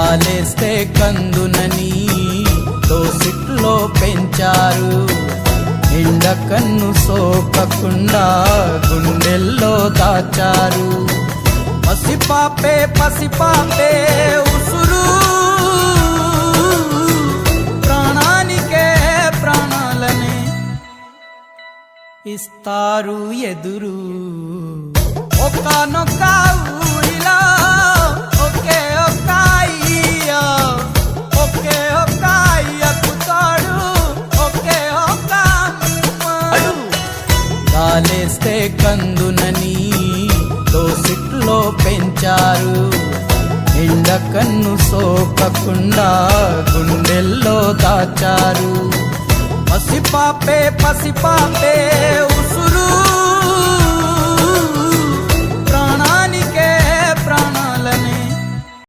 గాలేస్తే కందునని దోసిట్లో పెంచారు. ఎండ కన్ను సోకకుండా గుండెల్లో దాచారు. పసిపాపే పసిపాపే ఉసురు, ప్రాణానికే ప్రాణాలనే ఇస్తారు ఎదురు. ఒక్కనొక్క ఊరిలో ఒకే ఒక్క అయ్య, ఒకే ఒక్క అయ్యకు తోడు ఒకే ఒక్క అమ్మడు. గాలేస్తే కందునని దోసిట్లో పెంచారు. ఎండ కన్ను సోకకుండా గుండెల్లో దాచారు. పసిపాపే పసిపాపే